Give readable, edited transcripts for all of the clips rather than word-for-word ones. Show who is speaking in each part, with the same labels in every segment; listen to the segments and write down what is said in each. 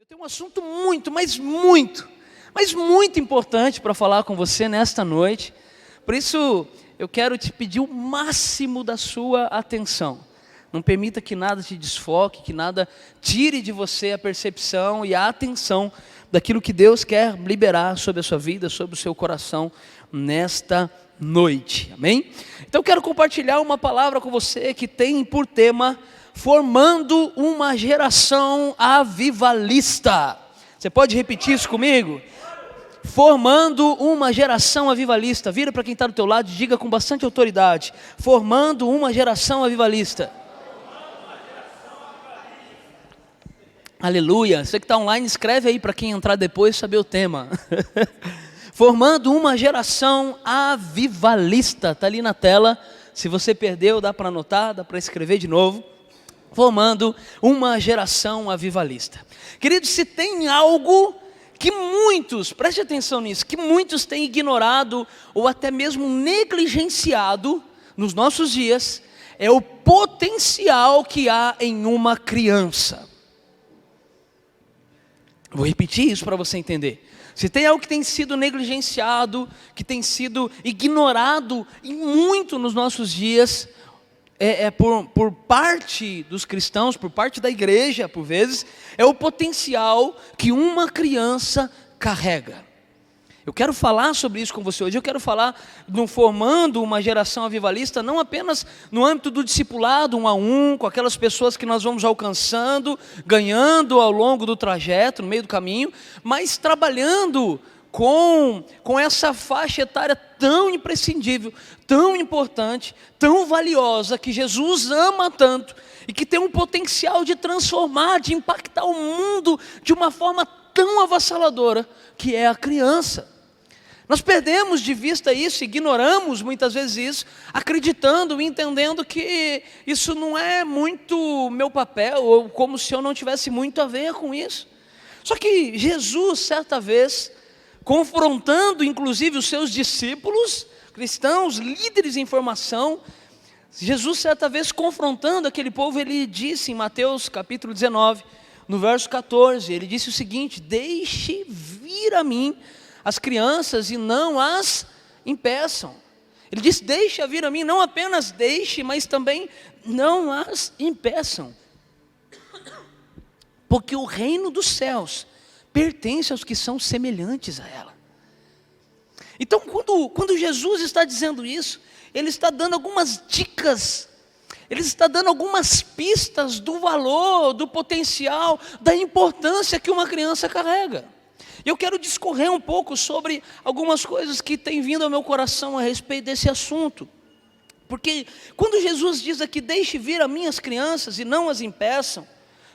Speaker 1: Tem um assunto muito, mas muito importante para falar com você nesta noite. Por isso, eu quero te pedir o máximo da sua atenção. Não permita que nada te desfoque, que nada tire de você a percepção e a atenção daquilo que Deus quer liberar sobre a sua vida, sobre o seu coração nesta noite. Amém? Então, eu quero compartilhar uma palavra com você que tem por tema formando uma geração avivalista. Você pode repetir isso comigo? Formando uma geração avivalista. Vira para quem está do teu lado e diga com bastante autoridade: formando uma geração avivalista. Aleluia. Você que está online, escreve aí para quem entrar depois saber o tema. Formando uma geração avivalista. Está ali na tela. Se você perdeu, dá para anotar, dá para escrever de novo. Formando uma geração avivalista. Queridos, se tem algo que muitos, preste atenção nisso, que muitos têm ignorado ou até mesmo negligenciado nos nossos dias, é o potencial que há em uma criança. Vou repetir isso para você entender. Se tem algo que tem sido negligenciado, que tem sido ignorado e muito nos nossos dias, por parte dos cristãos, por parte da igreja, por vezes, é o potencial que uma criança carrega. Eu quero falar sobre isso com você hoje. Eu quero falar formando uma geração avivalista, não apenas no âmbito do discipulado, 1 a 1, com aquelas pessoas que nós vamos alcançando, ganhando ao longo do trajeto, no meio do caminho, mas trabalhando com essa faixa etária tão imprescindível, tão importante, tão valiosa, que Jesus ama tanto e que tem um potencial de transformar, de impactar o mundo de uma forma tão avassaladora, que é a criança. Nós perdemos de vista isso, ignoramos muitas vezes isso, acreditando e entendendo que isso não é muito meu papel, ou como se eu não tivesse muito a ver com isso. Só que Jesus, certa vez, confrontando inclusive os seus discípulos, cristãos, líderes em formação, Jesus certa vez confrontando aquele povo, ele disse em Mateus capítulo 19, no verso 14, ele disse o seguinte: deixe vir a mim as crianças e não as impeçam. Ele disse: deixe vir a mim, não apenas deixe, mas também não as impeçam. Porque o reino dos céus pertence aos que são semelhantes a ela. Então, quando Jesus está dizendo isso, Ele está dando algumas dicas, Ele está dando algumas pistas do valor, do potencial, da importância que uma criança carrega. E eu quero discorrer um pouco sobre algumas coisas que têm vindo ao meu coração a respeito desse assunto. Porque quando Jesus diz aqui: deixe vir a mim as crianças e não as impeçam,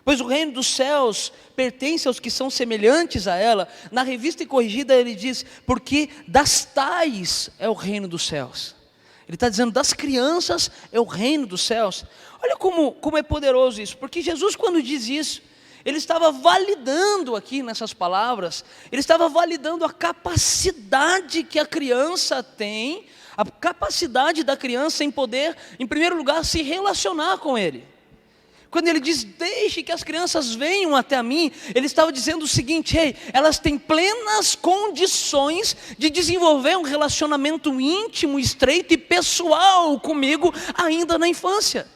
Speaker 1: pois o reino dos céus pertence aos que são semelhantes a ela. Na Revista e Corrigida ele diz: porque das tais é o reino dos céus. Ele está dizendo: das crianças é o reino dos céus. Olha como é poderoso isso, porque Jesus, quando diz isso, Ele estava validando aqui nessas palavras, Ele estava validando a capacidade que a criança tem, a capacidade da criança em poder, em primeiro lugar, se relacionar com Ele. Quando Ele diz: deixe que as crianças venham até a mim, Ele estava dizendo o seguinte: ei, elas têm plenas condições de desenvolver um relacionamento íntimo, estreito e pessoal comigo ainda na infância.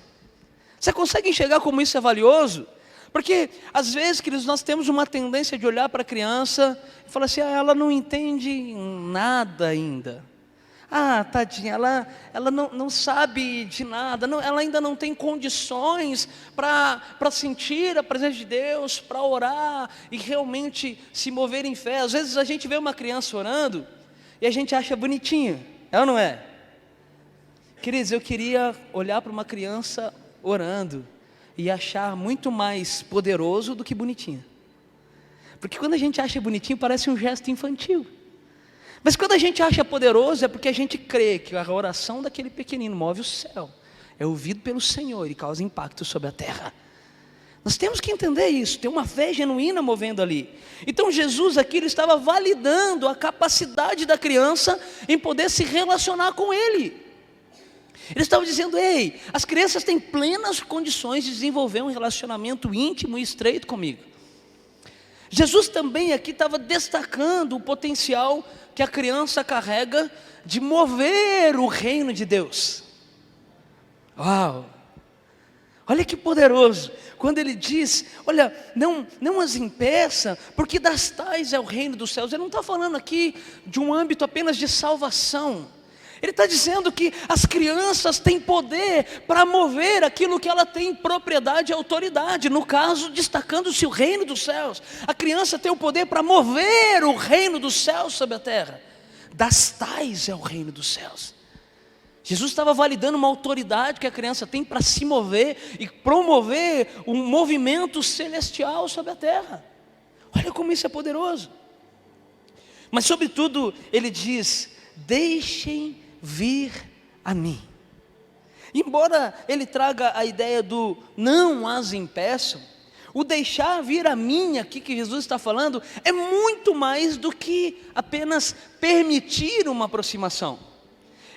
Speaker 1: Você consegue enxergar como isso é valioso? Porque às vezes, queridos, nós temos uma tendência de olhar para a criança e falar assim: ela não entende nada ainda. Tadinha, ela não sabe de nada, ela ainda não tem condições para sentir a presença de Deus, para orar e realmente se mover em fé. Às vezes a gente vê uma criança orando e a gente acha bonitinha, é ou não é? Queridos, eu queria olhar para uma criança orando e achar muito mais poderoso do que bonitinha. Porque quando a gente acha bonitinho, parece um gesto infantil. Mas quando a gente acha poderoso, é porque a gente crê que a oração daquele pequenino move o céu, é ouvido pelo Senhor e causa impacto sobre a terra. Nós temos que entender isso, tem uma fé genuína movendo ali. Então Jesus aqui, Ele estava validando a capacidade da criança em poder se relacionar com Ele. Ele estava dizendo: ei, as crianças têm plenas condições de desenvolver um relacionamento íntimo e estreito comigo. Jesus também aqui estava destacando o potencial que a criança carrega de mover o reino de Deus. Uau! Olha que poderoso, quando ele diz, olha, não as impeça, porque das tais é o reino dos céus. Ele não está falando aqui de um âmbito apenas de salvação. Ele está dizendo que as crianças têm poder para mover aquilo que ela tem propriedade e autoridade. No caso, destacando-se o reino dos céus. A criança tem o poder para mover o reino dos céus sobre a terra. Das tais é o reino dos céus. Jesus estava validando uma autoridade que a criança tem para se mover e promover um movimento celestial sobre a terra. Olha como isso é poderoso. Mas sobretudo ele diz: deixem vir a mim. Embora ele traga a ideia do não as impeçam, o deixar vir a mim aqui que Jesus está falando é muito mais do que apenas permitir uma aproximação.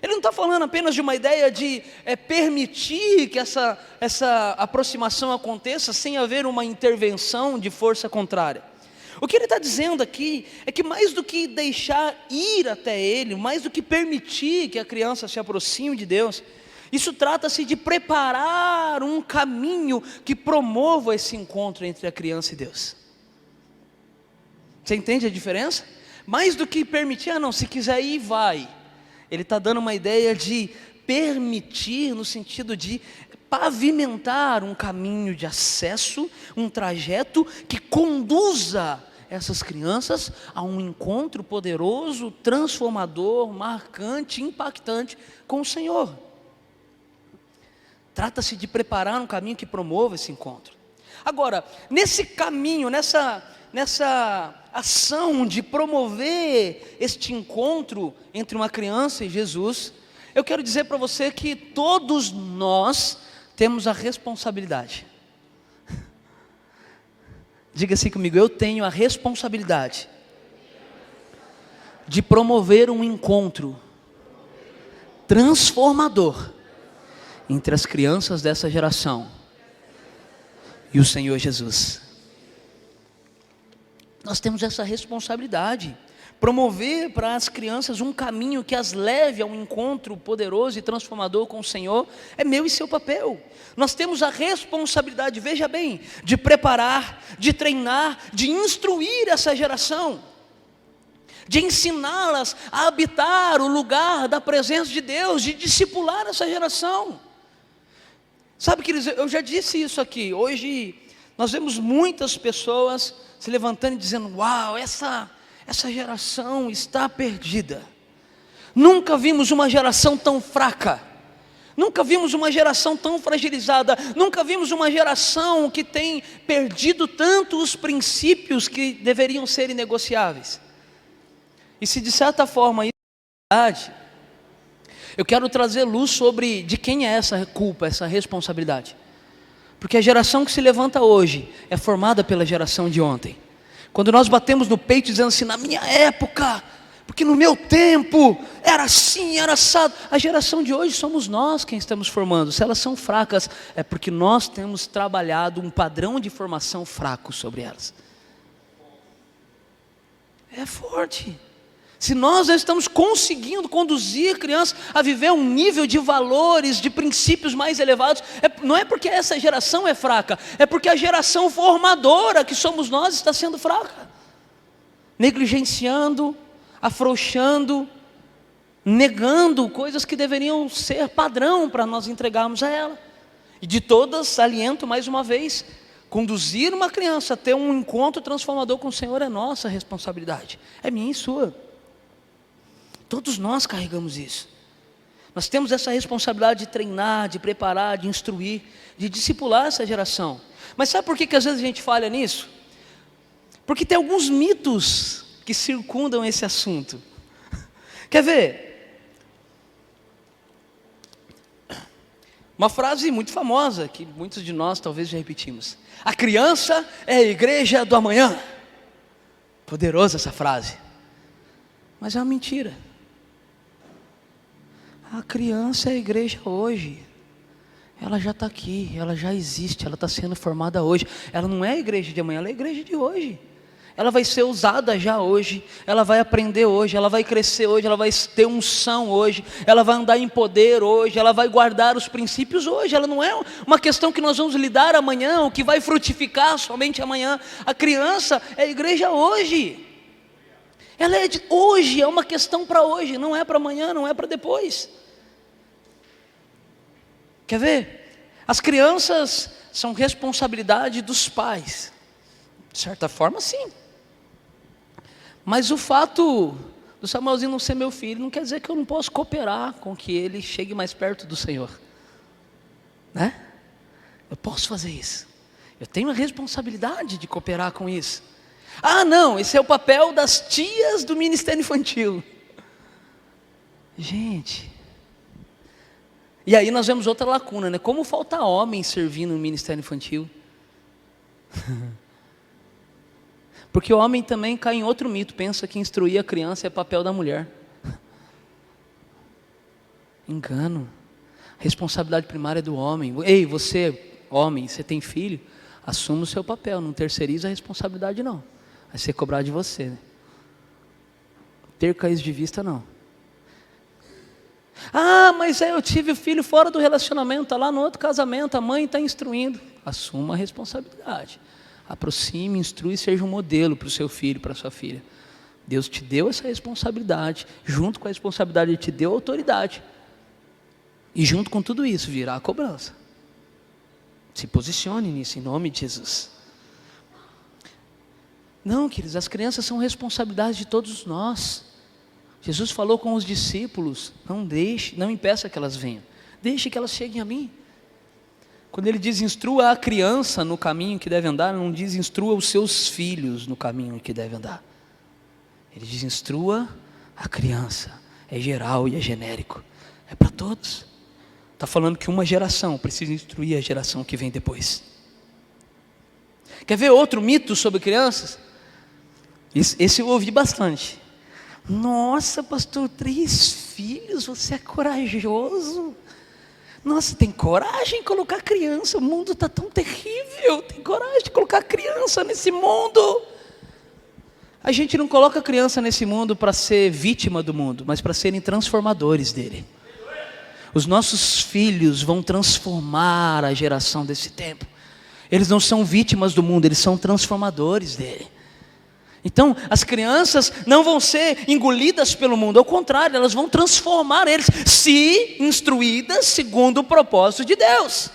Speaker 1: Ele não está falando apenas de uma ideia de permitir que essa aproximação aconteça sem haver uma intervenção de força contrária. O que ele está dizendo aqui é que mais do que deixar ir até ele, mais do que permitir que a criança se aproxime de Deus, isso trata-se de preparar um caminho que promova esse encontro entre a criança e Deus. Você entende a diferença? Mais do que permitir, se quiser ir, vai. Ele está dando uma ideia de permitir, no sentido de pavimentar um caminho de acesso, um trajeto que conduza essas crianças a um encontro poderoso, transformador, marcante, impactante com o Senhor. Trata-se de preparar um caminho que promova esse encontro. Agora, nesse caminho, nessa ação de promover este encontro entre uma criança e Jesus, eu quero dizer para você que todos nós temos a responsabilidade. Diga assim comigo: eu tenho a responsabilidade de promover um encontro transformador entre as crianças dessa geração e o Senhor Jesus. Nós temos essa responsabilidade, promover para as crianças um caminho que as leve a um encontro poderoso e transformador com o Senhor, é meu e seu papel. Nós temos a responsabilidade, veja bem, de preparar, de treinar, de instruir essa geração, de ensiná-las a habitar o lugar da presença de Deus, de discipular essa geração. Sabe, queridos, eu já disse isso aqui. Hoje nós vemos muitas pessoas se levantando e dizendo: uau, essa geração está perdida. Nunca vimos uma geração tão fraca, nunca vimos uma geração tão fragilizada, nunca vimos uma geração que tem perdido tanto os princípios que deveriam ser inegociáveis. E se de certa forma isso é verdade, eu quero trazer luz sobre de quem é essa culpa, essa responsabilidade. Porque a geração que se levanta hoje é formada pela geração de ontem. Quando nós batemos no peito dizendo assim: na minha época, porque no meu tempo era assim, era assado. A geração de hoje somos nós quem estamos formando. Se elas são fracas, é porque nós temos trabalhado um padrão de formação fraco sobre elas. É forte. Se nós já estamos conseguindo conduzir crianças a viver um nível de valores, de princípios mais elevados, não é porque essa geração é fraca, é porque a geração formadora que somos nós está sendo fraca, negligenciando, afrouxando, negando coisas que deveriam ser padrão para nós entregarmos a ela. E de todas, saliento mais uma vez, conduzir uma criança a ter um encontro transformador com o Senhor é nossa responsabilidade, é minha e sua. Todos nós carregamos isso. Nós temos essa responsabilidade de treinar, de preparar, de instruir, de discipular essa geração. Mas sabe por que às vezes a gente falha nisso? Porque tem alguns mitos que circundam esse assunto. Quer ver? Uma frase muito famosa, que muitos de nós talvez já repetimos: a criança é a igreja do amanhã. Poderosa essa frase. Mas é uma mentira. A criança é a igreja hoje. Ela já está aqui, ela já existe, ela está sendo formada hoje. Ela não é a igreja de amanhã, ela é a igreja de hoje. ela vai ser usada já hoje, ela vai aprender hoje, ela vai crescer hoje, ela vai ter unção hoje, ela vai andar em poder hoje, ela vai guardar os princípios hoje. Ela não é uma questão que nós vamos lidar amanhã, ou que vai frutificar somente amanhã. A criança é a igreja hoje, ela é de hoje, é uma questão para hoje, não é para amanhã, não é para depois. Quer ver? As crianças são responsabilidade dos pais, de certa forma sim. Mas o fato do Samuelzinho não ser meu filho não quer dizer que eu não posso cooperar com que ele chegue mais perto do Senhor, né? Eu posso fazer isso, eu tenho a responsabilidade de cooperar com isso. Ah não, esse é o papel das tias do ministério infantil. Gente, e aí nós vemos outra lacuna, né? Como falta homem servindo no ministério infantil. Porque o homem também cai em outro mito, pensa que instruir a criança é papel da mulher. Engano. A responsabilidade primária é do homem. Ei, você, homem, você tem filho? Assuma o seu papel, não terceiriza a responsabilidade não. Vai ser cobrado de você, né? Perca isso de vista não. Ah, mas eu tive o filho fora do relacionamento, está lá no outro casamento, a mãe está instruindo. Assuma a responsabilidade. Aproxime, instrui, seja um modelo para o seu filho, para a sua filha. Deus te deu essa responsabilidade, junto com a responsabilidade Ele te deu a autoridade. E junto com tudo isso virá a cobrança. Se posicione nisso, em nome de Jesus. Não, queridos, as crianças são responsabilidade de todos nós. Jesus falou com os discípulos, não impeça que elas venham, deixe que elas cheguem a mim. Quando ele diz instrua a criança no caminho que deve andar, não diz instrua os seus filhos no caminho que deve andar. Ele diz instrua a criança, é geral e é genérico, é para todos. Está falando que uma geração precisa instruir a geração que vem depois. Quer ver outro mito sobre crianças? Esse eu ouvi bastante. Nossa, pastor, 3 filhos, você é corajoso. Nossa, tem coragem em colocar criança, o mundo está tão terrível, tem coragem de colocar criança nesse mundo. A gente não coloca criança nesse mundo para ser vítima do mundo, mas para serem transformadores dele. Os nossos filhos vão transformar a geração desse tempo. Eles não são vítimas do mundo, eles são transformadores dele. Então, as crianças não vão ser engolidas pelo mundo, ao contrário, elas vão transformar eles, se instruídas segundo o propósito de Deus.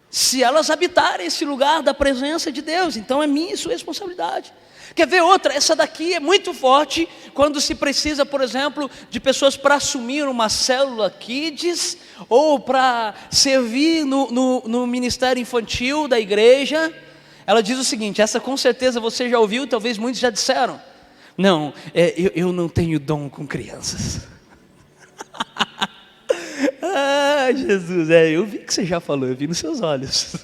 Speaker 1: Se elas habitarem esse lugar da presença de Deus, então é minha e sua responsabilidade. Quer ver outra? Essa daqui é muito forte, quando se precisa, por exemplo, de pessoas para assumir uma célula kids, ou para servir no ministério infantil da igreja. Ela diz o seguinte, essa com certeza você já ouviu, talvez muitos já disseram. Não, eu não tenho dom com crianças. Ah, Jesus, eu vi que você já falou, eu vi nos seus olhos.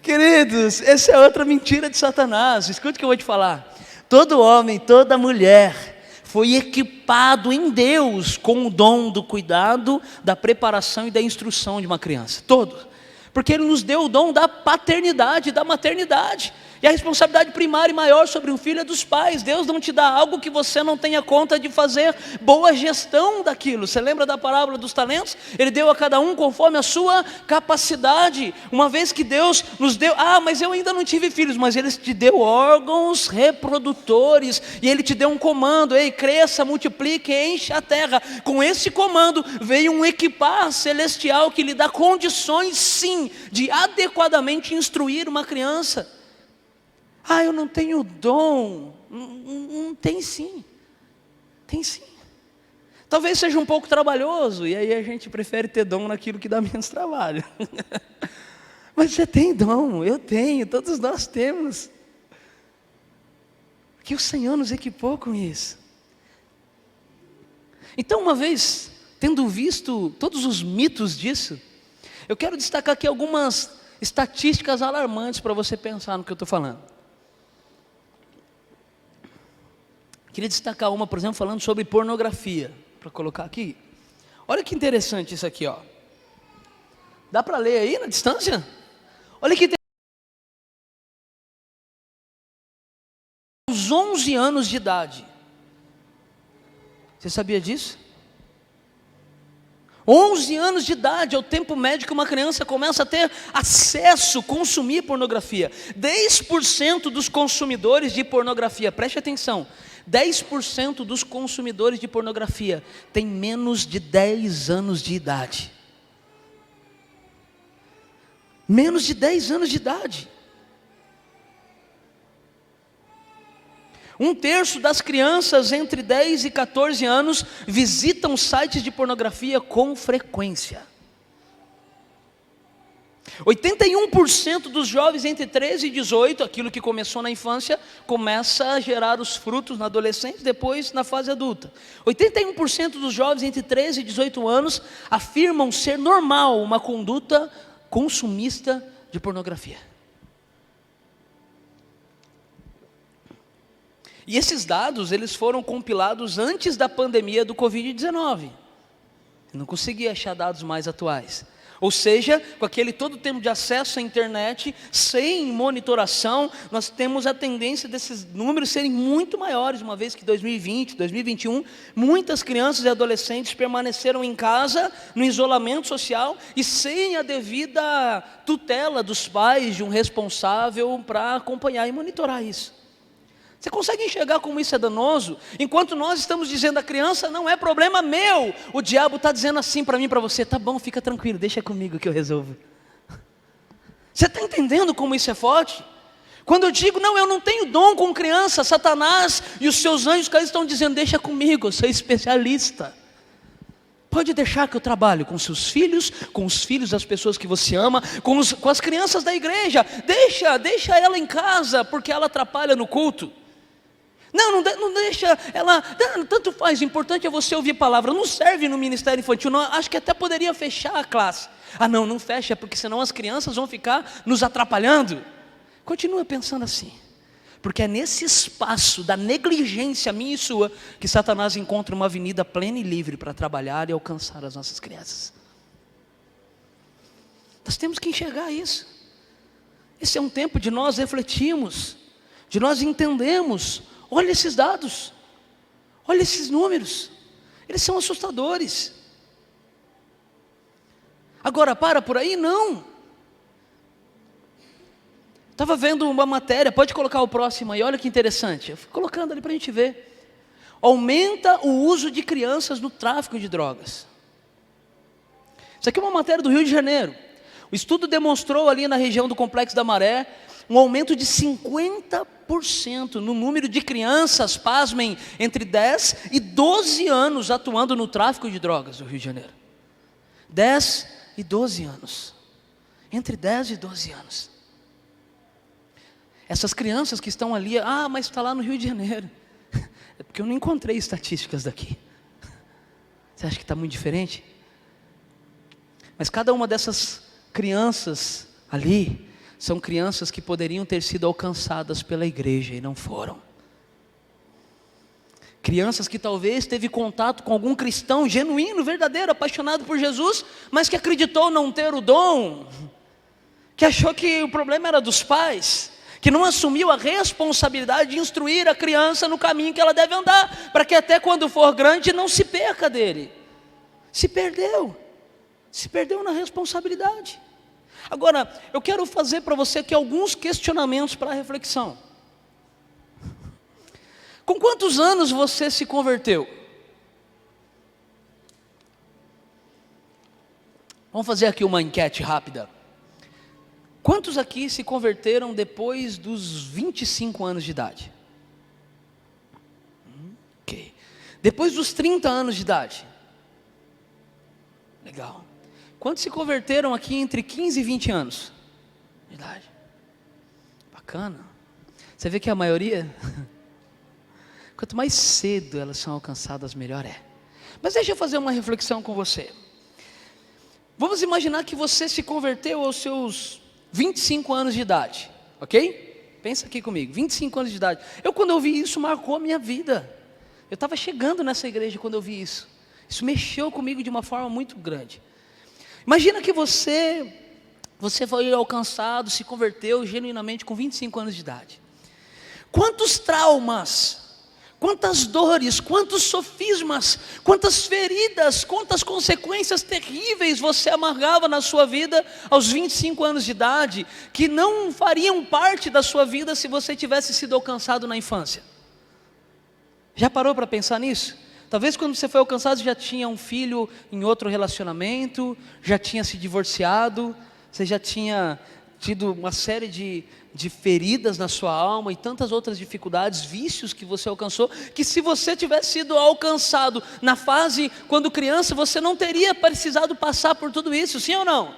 Speaker 1: Queridos, essa é outra mentira de Satanás. Escute o que eu vou te falar. Todo homem, toda mulher foi equipado em Deus com o dom do cuidado, da preparação e da instrução de uma criança. Todo. Porque Ele nos deu o dom da paternidade, da maternidade. E a responsabilidade primária e maior sobre um filho é dos pais. Deus não te dá algo que você não tenha conta de fazer boa gestão daquilo. Você lembra da parábola dos talentos? Ele deu a cada um conforme a sua capacidade. Uma vez que Deus nos deu, mas eu ainda não tive filhos, mas Ele te deu órgãos reprodutores, e Ele te deu um comando, ei, cresça, multiplique, enche a terra. Com esse comando veio um equipar celestial que lhe dá condições sim, de adequadamente instruir uma criança. Eu não tenho dom. Não tem sim. Tem sim. Talvez seja um pouco trabalhoso, e aí a gente prefere ter dom naquilo que dá menos trabalho. Mas você tem dom, eu tenho, todos nós temos. Porque o Senhor nos equipou com isso. Então, uma vez, tendo visto todos os mitos disso, eu quero destacar aqui algumas estatísticas alarmantes para você pensar no que eu estou falando. Queria destacar uma, por exemplo, falando sobre pornografia, para colocar aqui. Olha que interessante isso aqui, ó. Dá para ler aí na distância? Olha que interessante. aos 11 anos de idade. Você sabia disso? 11 anos de idade é o tempo médio que uma criança começa a ter acesso, consumir pornografia. 10% dos consumidores de pornografia, preste atenção, 10% dos consumidores de pornografia têm menos de 10 anos de idade. Menos de 10 anos de idade. 1/3 das crianças entre 10 e 14 anos visitam sites de pornografia com frequência. 81% dos jovens entre 13 e 18, aquilo que começou na infância, começa a gerar os frutos na adolescência, depois na fase adulta. 81% dos jovens entre 13 e 18 anos afirmam ser normal uma conduta consumista de pornografia. E esses dados, eles foram compilados antes da pandemia do Covid-19. Eu não consegui achar dados mais atuais. Ou seja, com aquele todo tempo de acesso à internet, sem monitoração, nós temos a tendência desses números serem muito maiores, uma vez que 2020, 2021, muitas crianças e adolescentes permaneceram em casa, no isolamento social, e sem a devida tutela dos pais, de um responsável para acompanhar e monitorar isso. Você consegue enxergar como isso é danoso? Enquanto nós estamos dizendo a criança, não é problema meu, o diabo está dizendo assim para mim e para você: tá bom, fica tranquilo, deixa comigo que eu resolvo. Você está entendendo como isso é forte? Quando eu digo, não, eu não tenho dom com criança, Satanás e os seus anjos caídos estão dizendo: deixa comigo, eu sou especialista. Pode deixar que eu trabalho com seus filhos, com os filhos das pessoas que você ama, com as crianças da igreja. Deixa ela em casa, porque ela atrapalha no culto. Não deixa ela, tanto faz, o importante é você ouvir palavra. Não serve no ministério infantil, não, acho que até poderia fechar a classe. Não fecha, porque senão as crianças vão ficar nos atrapalhando. Continua pensando assim, porque é nesse espaço da negligência minha e sua que Satanás encontra uma avenida plena e livre para trabalhar e alcançar as nossas crianças. Nós temos que enxergar isso. Esse é um tempo de nós refletirmos, de nós entendermos. Olha esses dados, olha esses números, eles são assustadores. Agora, por aí? Não. Estava vendo uma matéria, pode colocar o próximo aí, olha que interessante. Eu fui colocando ali para a gente ver. Aumenta o uso de crianças no tráfico de drogas. Isso aqui é uma matéria do Rio de Janeiro. O estudo demonstrou ali na região do Complexo da Maré um aumento de 50% no número de crianças, pasmem, entre 10 e 12 anos atuando no tráfico de drogas no Rio de Janeiro. 10 e 12 anos. Entre 10 e 12 anos. Essas crianças que estão ali, mas está lá no Rio de Janeiro. É porque eu não encontrei estatísticas daqui. Você acha que está muito diferente? Mas cada uma dessas crianças ali, são crianças que poderiam ter sido alcançadas pela igreja e não foram. Crianças que talvez teve contato com algum cristão genuíno, verdadeiro, apaixonado por Jesus, mas que acreditou não ter o dom, que achou que o problema era dos pais, que não assumiu a responsabilidade de instruir a criança no caminho que ela deve andar, para que até quando for grande não se perca dele. Se perdeu na responsabilidade. Agora, eu quero fazer para você aqui alguns questionamentos para reflexão. Com quantos anos você se converteu? Vamos fazer aqui uma enquete rápida. Quantos aqui se converteram depois dos 25 anos de idade? Ok. Depois dos 30 anos de idade? Legal. Quantos se converteram aqui entre 15 e 20 anos de idade? Bacana. Você vê que a maioria, quanto mais cedo elas são alcançadas, melhor é. Mas deixa eu fazer uma reflexão com você. Vamos imaginar que você se converteu aos seus 25 anos de idade, ok? Pensa aqui comigo, 25 anos de idade. Quando eu vi isso, marcou a minha vida. Eu estava chegando nessa igreja quando eu vi isso. Isso mexeu comigo de uma forma muito grande. Imagina que você foi alcançado, se converteu genuinamente com 25 anos de idade. Quantos traumas, quantas dores, quantos sofismas, quantas feridas, quantas consequências terríveis você amargava na sua vida aos 25 anos de idade, que não fariam parte da sua vida se você tivesse sido alcançado na infância. Já parou para pensar nisso? Talvez quando você foi alcançado já tinha um filho em outro relacionamento, já tinha se divorciado, você já tinha tido uma série de feridas na sua alma e tantas outras dificuldades, vícios que você alcançou, que se você tivesse sido alcançado na fase quando criança, você não teria precisado passar por tudo isso, sim ou não?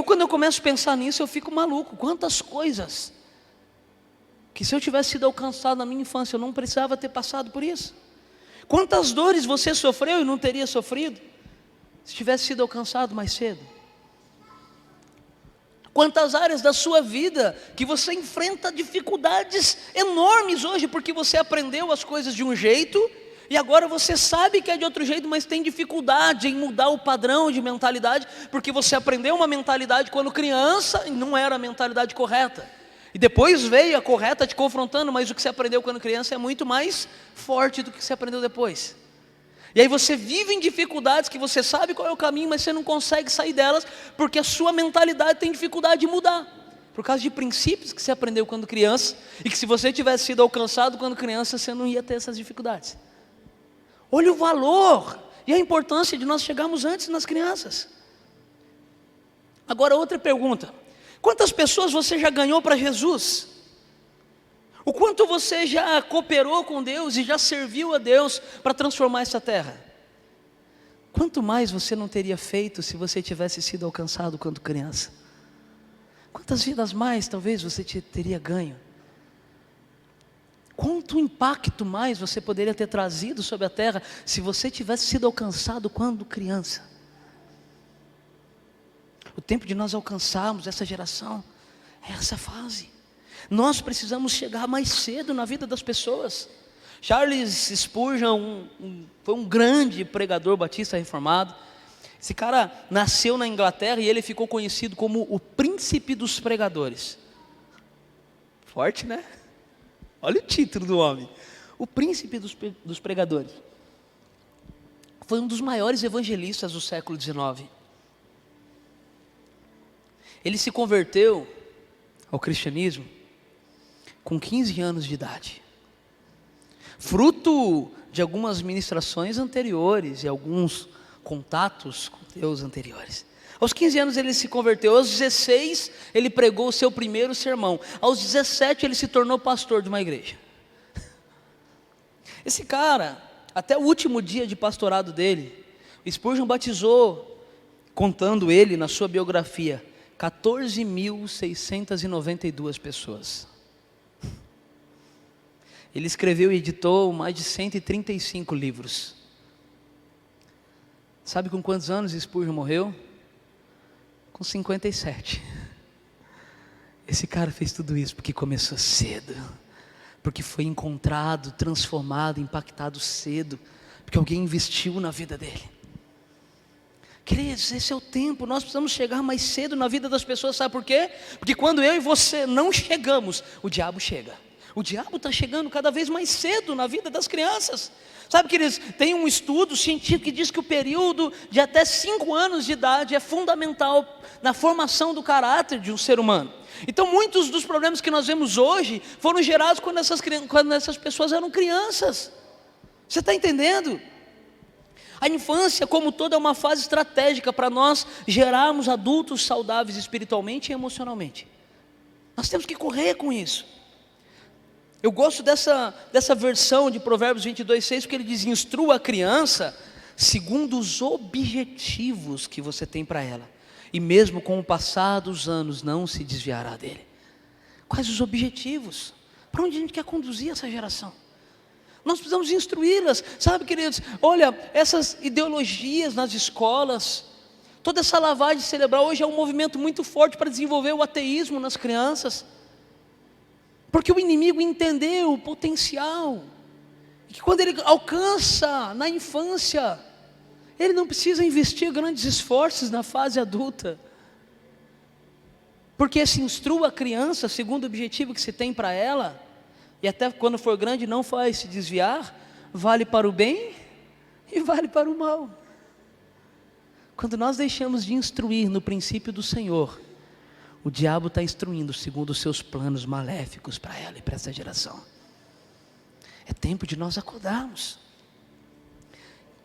Speaker 1: Quando eu começo a pensar nisso, eu fico maluco. Quantas coisas que se eu tivesse sido alcançado na minha infância, eu não precisava ter passado por isso. Quantas dores você sofreu e não teria sofrido se tivesse sido alcançado mais cedo. Quantas áreas da sua vida que você enfrenta dificuldades enormes hoje, porque você aprendeu as coisas de um jeito, e agora você sabe que é de outro jeito, mas tem dificuldade em mudar o padrão de mentalidade, porque você aprendeu uma mentalidade quando criança, e não era a mentalidade correta, e depois veio a correta te confrontando, mas o que você aprendeu quando criança é muito mais forte do que você aprendeu depois. E aí você vive em dificuldades que você sabe qual é o caminho, mas você não consegue sair delas, porque a sua mentalidade tem dificuldade de mudar, por causa de princípios que você aprendeu quando criança, e que se você tivesse sido alcançado quando criança, você não ia ter essas dificuldades. Olha o valor e a importância de nós chegarmos antes nas crianças. Agora outra pergunta: quantas pessoas você já ganhou para Jesus? O quanto você já cooperou com Deus e já serviu a Deus para transformar essa terra? Quanto mais você não teria feito se você tivesse sido alcançado quando criança? Quantas vidas mais talvez você teria ganho? Quanto impacto mais você poderia ter trazido sobre a terra se você tivesse sido alcançado quando criança? O tempo de nós alcançarmos essa geração é essa fase. Nós precisamos chegar mais cedo na vida das pessoas. Charles Spurgeon foi um grande pregador batista reformado. Esse cara nasceu na Inglaterra e ele ficou conhecido como o príncipe dos pregadores. Forte, né? Olha o título do homem. O príncipe dos pregadores. Foi um dos maiores evangelistas do século XIX. Ele se converteu ao cristianismo com 15 anos de idade, fruto de algumas ministrações anteriores e alguns contatos com Deus anteriores. Aos 15 anos ele se converteu, aos 16 ele pregou o seu primeiro sermão, aos 17 ele se tornou pastor de uma igreja. Esse cara, até o último dia de pastorado dele, o Spurgeon batizou, contando ele na sua biografia, 14.692 pessoas. Ele escreveu e editou mais de 135 livros. Sabe com quantos anos Spurgeon morreu? Com 57. Esse cara fez tudo isso porque começou cedo, porque foi encontrado, transformado, impactado cedo, porque alguém investiu na vida dele. Queridos, esse é o tempo, nós precisamos chegar mais cedo na vida das pessoas, sabe por quê? Porque quando eu e você não chegamos, o diabo chega. O diabo está chegando cada vez mais cedo na vida das crianças. Sabe, queridos, tem um estudo científico que diz que o período de até 5 anos de idade é fundamental na formação do caráter de um ser humano. Então muitos dos problemas que nós vemos hoje foram gerados quando essas pessoas eram crianças. Você está entendendo? A infância como toda é uma fase estratégica para nós gerarmos adultos saudáveis espiritualmente e emocionalmente. Nós temos que correr com isso. Eu gosto dessa versão de Provérbios 22:6, porque ele diz: instrua a criança segundo os objetivos que você tem para ela, e mesmo com o passar dos anos não se desviará dele. Quais os objetivos? Para onde a gente quer conduzir essa geração? Nós precisamos instruí-las, sabe, queridos? Olha, essas ideologias nas escolas, toda essa lavagem cerebral hoje é um movimento muito forte para desenvolver o ateísmo nas crianças. Porque o inimigo entendeu o potencial, e que quando ele alcança na infância, ele não precisa investir grandes esforços na fase adulta, porque se instrua a criança segundo o objetivo que se tem para ela, e até quando for grande não vai se desviar, vale para o bem e vale para o mal. Quando nós deixamos de instruir no princípio do Senhor, o diabo está instruindo segundo os seus planos maléficos para ela e para essa geração. É tempo de nós acordarmos.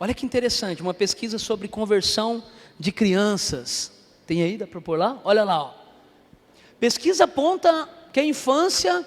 Speaker 1: Olha que interessante, uma pesquisa sobre conversão de crianças. Tem aí, dá para pôr lá? Olha lá, ó. Pesquisa aponta que a infância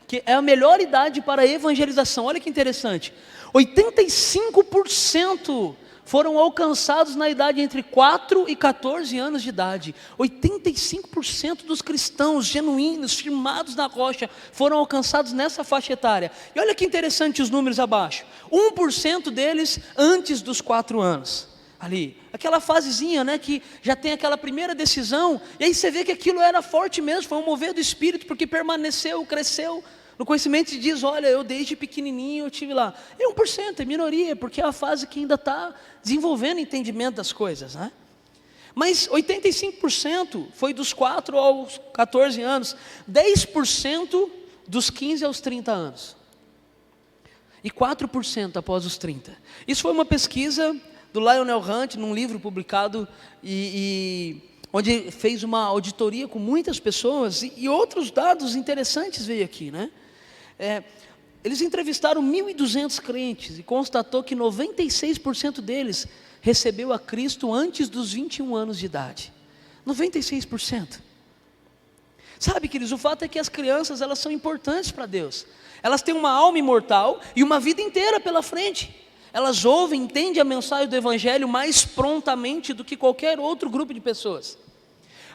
Speaker 1: que é a melhor idade para a evangelização. Olha que interessante, 85% foram alcançados na idade entre 4 e 14 anos de idade. 85% dos cristãos genuínos, firmados na rocha, foram alcançados nessa faixa etária. E olha que interessante os números abaixo, 1% deles antes dos 4 anos. Ali, aquela fasezinha, né, que já tem aquela primeira decisão, e aí você vê que aquilo era forte mesmo, foi um mover do Espírito, porque permaneceu, cresceu no conhecimento, e diz, olha, eu desde pequenininho eu tive lá. É 1%, é minoria, porque é a fase que ainda está desenvolvendo entendimento das coisas, né? Mas 85% foi dos 4 aos 14 anos, 10% dos 15 aos 30 anos, e 4% após os 30. Isso foi uma pesquisa do Lionel Hunt, num livro publicado, onde fez uma auditoria com muitas pessoas, e outros dados interessantes veio aqui, né? Eles entrevistaram 1.200 crentes, e constatou que 96% deles recebeu a Cristo antes dos 21 anos de idade. 96%. Sabe, queridos, o fato é que as crianças, elas são importantes para Deus. Elas têm uma alma imortal e uma vida inteira pela frente. Elas ouvem, entendem a mensagem do Evangelho mais prontamente do que qualquer outro grupo de pessoas.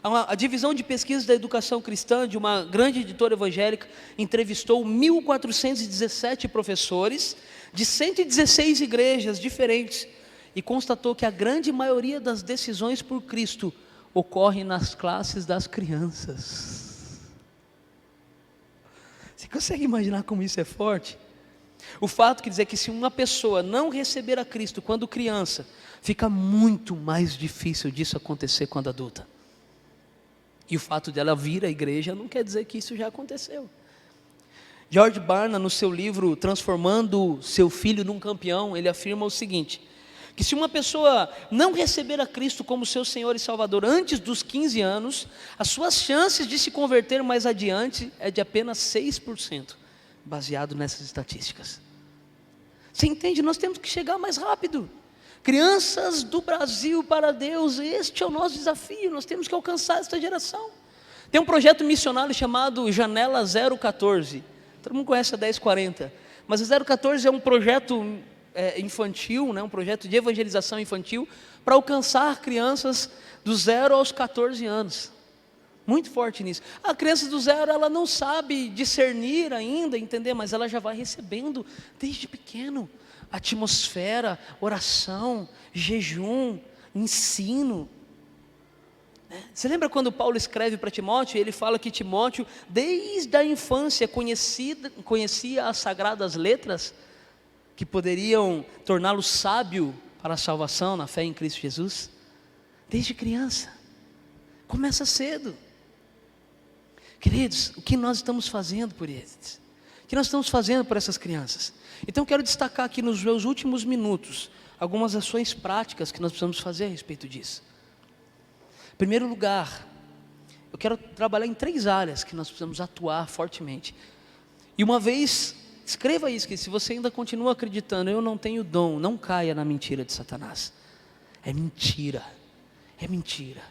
Speaker 1: A divisão de pesquisas da educação cristã, de uma grande editora evangélica, entrevistou 1.417 professores, de 116 igrejas diferentes, e constatou que a grande maioria das decisões por Cristo ocorre nas classes das crianças. Você consegue imaginar como isso é forte? O fato quer dizer que se uma pessoa não receber a Cristo quando criança, fica muito mais difícil disso acontecer quando adulta. E o fato dela vir à igreja não quer dizer que isso já aconteceu. George Barna, no seu livro Transformando Seu Filho num Campeão, ele afirma o seguinte, que se uma pessoa não receber a Cristo como seu Senhor e Salvador antes dos 15 anos, as suas chances de se converter mais adiante é de apenas 6%, baseado nessas estatísticas. Você entende? Nós temos que chegar mais rápido. Crianças do Brasil para Deus, este é o nosso desafio, nós temos que alcançar esta geração. Tem um projeto missionário chamado Janela 014, todo mundo conhece a 1040, mas a 014 é um projeto infantil, né, um projeto de evangelização infantil, para alcançar crianças do 0 aos 14 anos, muito forte nisso. A criança do 0, ela não sabe discernir ainda, entender, mas ela já vai recebendo desde pequeno, atmosfera, oração, jejum, ensino. Você lembra quando Paulo escreve para Timóteo, ele fala que Timóteo, desde a infância, conhecia as sagradas letras, que poderiam torná-lo sábio para a salvação, na fé em Cristo Jesus? Desde criança, começa cedo. Queridos, o que nós estamos fazendo por eles? O que nós estamos fazendo por essas crianças? Então quero destacar aqui nos meus últimos minutos algumas ações práticas que nós precisamos fazer a respeito disso. Em primeiro lugar, eu quero trabalhar em 3 áreas que nós precisamos atuar fortemente. E uma vez, escreva isso, que se você ainda continua acreditando, eu não tenho dom, não caia na mentira de Satanás. É mentira, é mentira.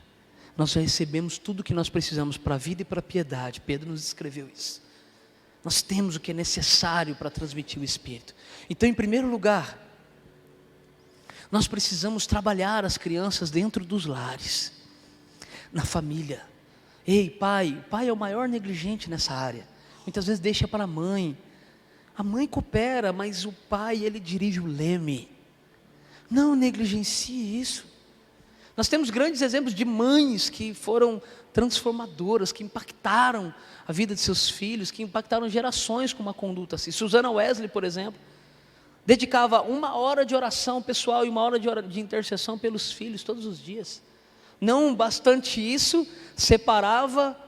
Speaker 1: Nós já recebemos tudo o que nós precisamos para a vida e para a piedade. Pedro nos escreveu isso. Nós temos o que é necessário para transmitir o Espírito. Então, em primeiro lugar, nós precisamos trabalhar as crianças dentro dos lares, na família. Ei, pai, o pai é o maior negligente nessa área. Muitas vezes deixa para a mãe coopera, mas o pai, ele dirige o leme. Não negligencie isso. Nós temos grandes exemplos de mães que foram transformadoras, que impactaram a vida de seus filhos, que impactaram gerações com uma conduta assim. Susana Wesley, por exemplo, dedicava 1 hora de oração pessoal e 1 hora de intercessão pelos filhos todos os dias. Não bastante isso, separava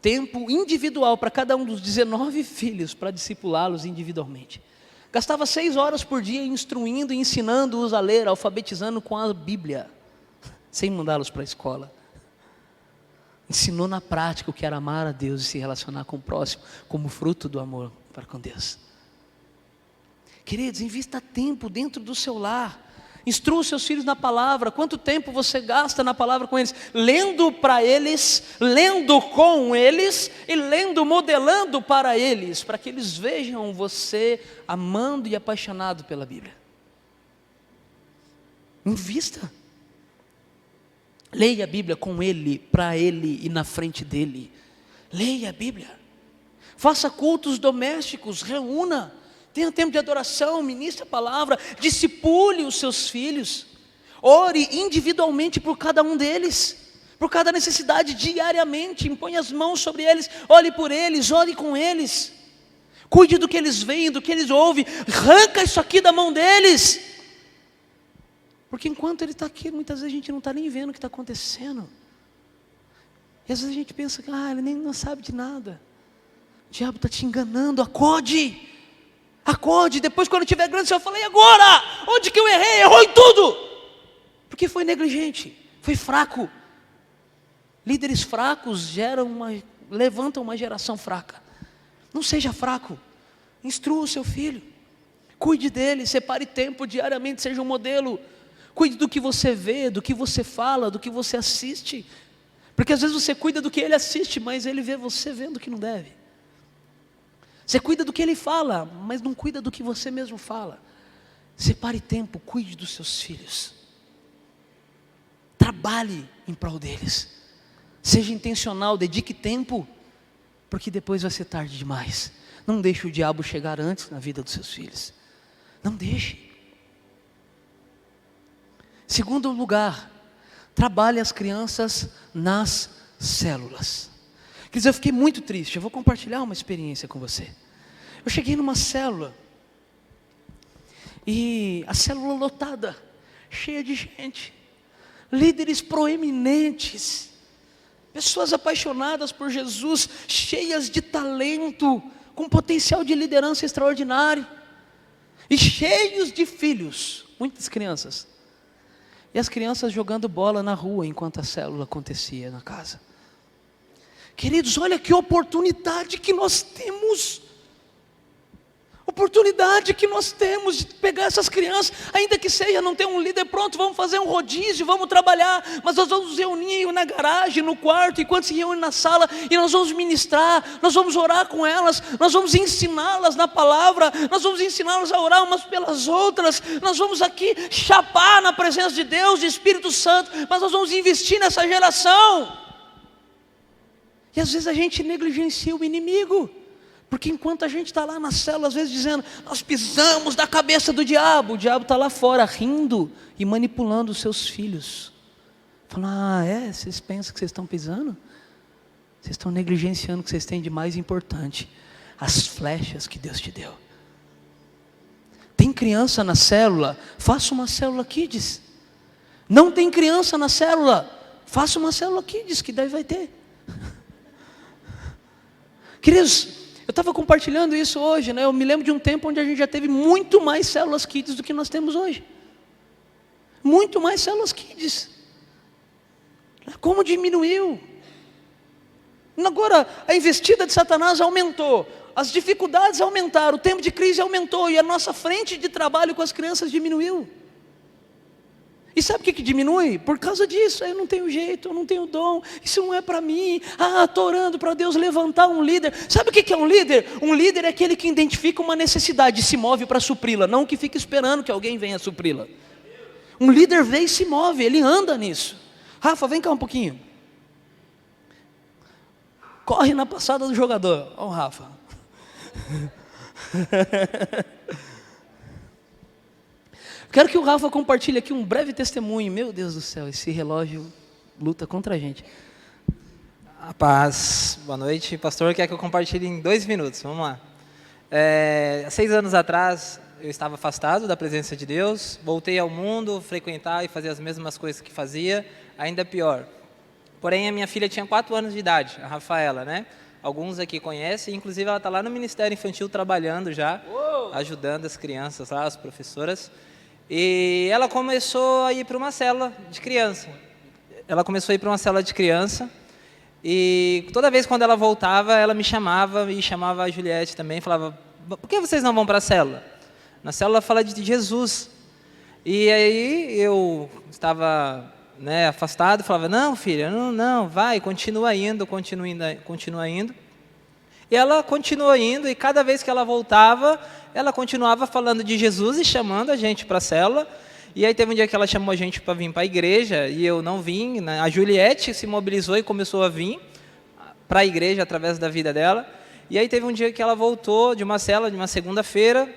Speaker 1: tempo individual para cada um dos 19 filhos para discipulá-los individualmente. Gastava 6 horas por dia instruindo e ensinando-os a ler, alfabetizando com a Bíblia, sem mandá-los para a escola. Ensinou na prática o que era amar a Deus e se relacionar com o próximo, como fruto do amor para com Deus. Queridos, invista tempo dentro do seu lar. Instrua os seus filhos na palavra. Quanto tempo você gasta na palavra com eles? Lendo para eles, lendo com eles e lendo, modelando para eles, para que eles vejam você amando e apaixonado pela Bíblia. Invista. Leia a Bíblia com ele, para ele e na frente dele. Leia a Bíblia. Faça cultos domésticos, reúna. Tenha tempo de adoração, ministre a palavra, discipule os seus filhos. Ore individualmente por cada um deles, por cada necessidade diariamente. Impõe as mãos sobre eles, ore por eles, ore com eles. Cuide do que eles veem, do que eles ouvem. Arranca isso aqui da mão deles. Porque enquanto ele está aqui, muitas vezes a gente não está nem vendo o que está acontecendo. E às vezes a gente pensa que ele nem não sabe de nada. O diabo está te enganando. Acorde. Acorde. Depois quando tiver grande você vai falar: e agora? Onde que eu errei? Errou em tudo. Porque foi negligente, foi fraco. Líderes fracos levantam uma geração fraca. Não seja fraco. Instrua o seu filho. Cuide dele, separe tempo diariamente, seja um modelo. Cuide do que você vê, do que você fala, do que você assiste. Porque às vezes você cuida do que ele assiste, mas ele vê você vendo o que não deve. Você cuida do que ele fala, mas não cuida do que você mesmo fala. Separe tempo, cuide dos seus filhos. Trabalhe em prol deles. Seja intencional, dedique tempo, porque depois vai ser tarde demais. Não deixe o diabo chegar antes na vida dos seus filhos. Não deixe. Segundo lugar, trabalhe as crianças nas células. Quer dizer, eu fiquei muito triste. Eu vou compartilhar uma experiência com você. Eu cheguei numa célula, e a célula lotada, cheia de gente, líderes proeminentes, pessoas apaixonadas por Jesus, cheias de talento, com potencial de liderança extraordinário, e cheios de filhos, muitas crianças. E as crianças jogando bola na rua enquanto a célula acontecia na casa. Queridos, olha que oportunidade que nós temos. Oportunidade que nós temos de pegar essas crianças, ainda que seja não ter um líder pronto, vamos fazer um rodízio, vamos trabalhar, mas nós vamos nos reunir na garagem, no quarto, enquanto se reúne na sala, e nós vamos ministrar, nós vamos orar com elas, nós vamos ensiná-las na palavra, nós vamos ensiná-las a orar umas pelas outras, nós vamos aqui chapar na presença de Deus, de Espírito Santo, mas nós vamos investir nessa geração. E às vezes a gente negligencia o inimigo, porque enquanto a gente está lá na célula, às vezes dizendo, nós pisamos da cabeça do diabo, o diabo está lá fora rindo e manipulando os seus filhos. Falando, vocês pensam que vocês estão pisando? Vocês estão negligenciando o que vocês têm de mais importante, as flechas que Deus te deu. Tem criança na célula? Faça uma célula Kids. Não tem criança na célula? Faça uma célula Kids, que daí vai ter. Queridos, eu estava compartilhando isso hoje, né? Eu me lembro de um tempo onde a gente já teve muito mais células Kids do que nós temos hoje. Muito mais células Kids. Como diminuiu? Agora, a investida de Satanás aumentou, as dificuldades aumentaram, o tempo de crise aumentou, e a nossa frente de trabalho com as crianças diminuiu. E sabe o que diminui? Por causa disso, eu não tenho jeito, eu não tenho dom, isso não é para mim. Estou orando para Deus levantar um líder. Sabe o que é um líder? Um líder é aquele que identifica uma necessidade e se move para supri-la, não que fica esperando que alguém venha supri-la. Um líder vem e se move, ele anda nisso. Rafa, vem cá um pouquinho. Corre na passada do jogador. Ó o Rafa. Quero que o Rafa compartilhe aqui um breve testemunho. Meu Deus do céu, esse relógio luta contra a gente.
Speaker 2: A paz, boa noite. Pastor, quer que eu compartilhe em 2 minutos? Vamos lá. 6 anos atrás, eu estava afastado da presença de Deus. Voltei ao mundo, frequentar e fazer as mesmas coisas que fazia, ainda pior. Porém, a minha filha tinha 4 anos de idade, a Rafaela, né? Alguns aqui conhecem, inclusive ela está lá no Ministério Infantil trabalhando já, ajudando as crianças lá, as professoras. E ela começou a ir para uma célula de criança. E toda vez quando ela voltava, ela me chamava e chamava a Juliette também, falava: por que vocês não vão para a célula? Na célula fala de Jesus. E aí eu estava, né, afastado, falava: não, filha, não, vai, continua indo. E ela continuou indo, e cada vez que ela voltava, ela continuava falando de Jesus e chamando a gente para a célula. E aí teve um dia que ela chamou a gente para vir para a igreja, e eu não vim, né? A Juliette se mobilizou e começou a vir para a igreja através da vida dela. E aí teve um dia que ela voltou de uma célula, de uma segunda-feira,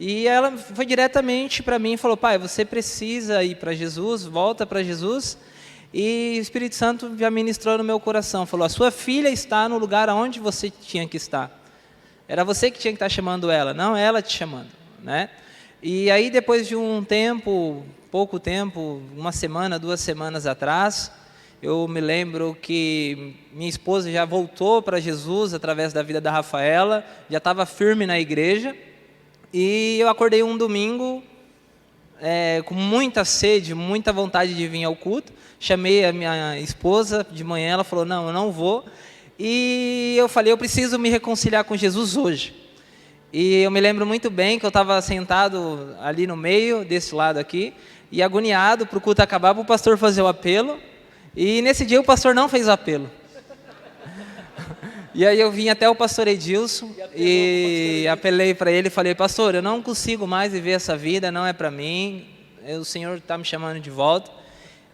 Speaker 2: e ela foi diretamente para mim e falou: pai, você precisa ir para Jesus, volta para Jesus. E o Espírito Santo já ministrou no meu coração, falou: a sua filha está no lugar onde você tinha que estar. Era você que tinha que estar chamando ela, não ela te chamando, né? E aí depois de um tempo, pouco tempo, 1 semana, 2 semanas atrás, eu me lembro que minha esposa já voltou para Jesus através da vida da Rafaela, já estava firme na igreja, e eu acordei um domingo com muita sede, muita vontade de vir ao culto. Chamei a minha esposa de manhã, ela falou: não, eu não vou. E eu falei: eu preciso me reconciliar com Jesus hoje. E eu me lembro muito bem que eu estava sentado ali no meio, desse lado aqui, e agoniado para o culto acabar, para o pastor fazer o apelo. E nesse dia o pastor não fez o apelo. E aí eu vim até o pastor Edilson e apelei para ele e falei: pastor, eu não consigo mais viver essa vida, não é para mim, o Senhor está me chamando de volta.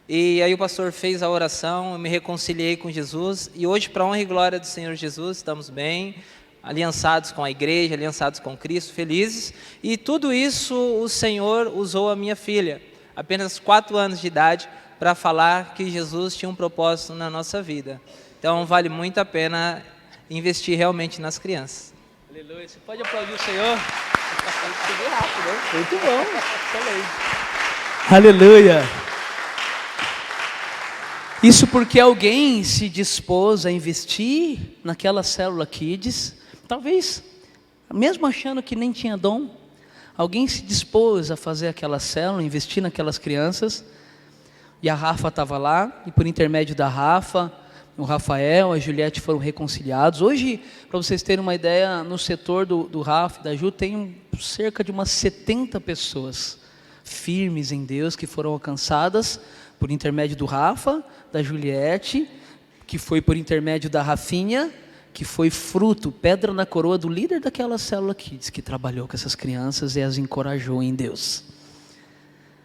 Speaker 2: E aí o pastor fez a oração, eu me reconciliei com Jesus, e hoje, para a honra e glória do Senhor Jesus, estamos bem, aliançados com a igreja, aliançados com Cristo, felizes. E tudo isso o Senhor usou a minha filha, apenas 4 anos de idade, para falar que Jesus tinha um propósito na nossa vida. Então vale muito a pena investir realmente nas crianças.
Speaker 1: Aleluia. Você pode aplaudir o Senhor?
Speaker 2: Rápido, né?
Speaker 1: Muito bom. Excelente. Aleluia. Isso porque alguém se dispôs a investir naquela célula Kids, talvez, mesmo achando que nem tinha dom, alguém se dispôs a fazer aquela célula, investir naquelas crianças, e a Rafa estava lá, e por intermédio da Rafa, o Rafael, a Juliette foram reconciliados. Hoje, para vocês terem uma ideia, no setor do Rafa e da Ju, tem cerca de umas 70 pessoas firmes em Deus, que foram alcançadas por intermédio do Rafa, da Juliette, que foi por intermédio da Rafinha, que foi fruto, pedra na coroa do líder daquela célula Kids, que trabalhou com essas crianças e as encorajou em Deus.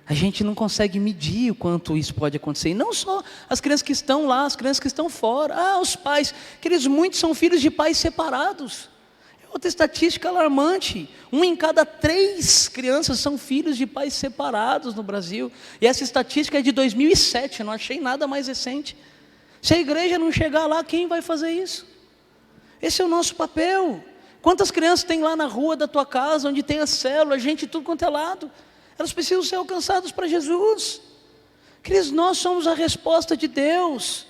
Speaker 1: A gente não consegue medir o quanto isso pode acontecer. E não só as crianças que estão lá, as crianças que estão fora. Os pais, queridos, muitos são filhos de pais separados. É outra estatística alarmante. 1 em cada 3 crianças são filhos de pais separados no Brasil. E essa estatística é de 2007, não achei nada mais recente. Se a igreja não chegar lá, quem vai fazer isso? Esse é o nosso papel. Quantas crianças tem lá na rua da tua casa, onde tem a célula, gente de tudo quanto é lado? Elas precisam ser alcançadas para Jesus. Queridos, nós somos a resposta de Deus